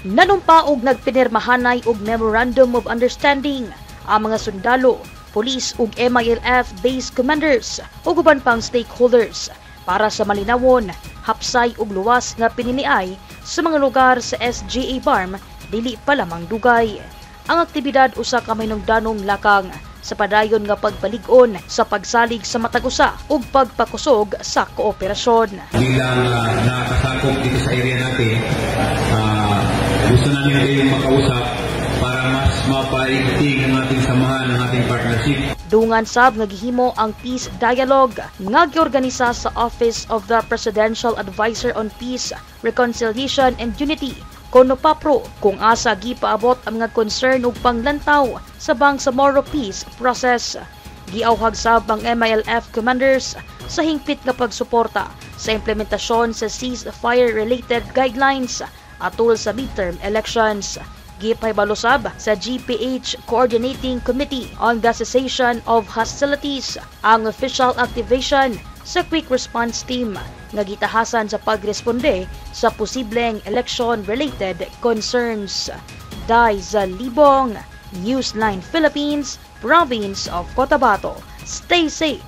Nanumpa og nagpinirmahanay og Memorandum of Understanding ang mga sundalo, pulis ug MILF base commanders ug uban pang stakeholders para sa malinawon, hapsay ug luwas nga piniliay sa mga lugar sa SGA Barm dili pa lamang dugay. Ang aktibidad usa ka mahinungdanong lakang sa padayon nga pagbalig-on sa pagsalig sa matag usa ug pagpakusog sa kooperasyon. Bilang nakakasakop dito sa area natin, gusto namin kayong makausap para mas mapaigting ang ating samahan, ang ating partnership. Dungan sab nga gihimo ang Peace Dialogue nga giorganisa sa Office of the Presidential Advisor on Peace, Reconciliation and Unity, CONOPAPRO, kung asa gipaabot ang mga concern ug panglantaw sa Bangsamoro Peace Process. Giawhag sab ang MILF commanders sa hingpit nga pagsuporta sa implementasyon sa ceasefire-related guidelines atol sa midterm elections. Gipahibalo-sab sa GPH Coordinating Committee on the Cessation of Hostilities ang official activation sa Quick Response Team nga gitahasan sa pagresponde sa posibleng election-related concerns. Daiza Libong, Newsline Philippines, Province of Cotabato. Stay safe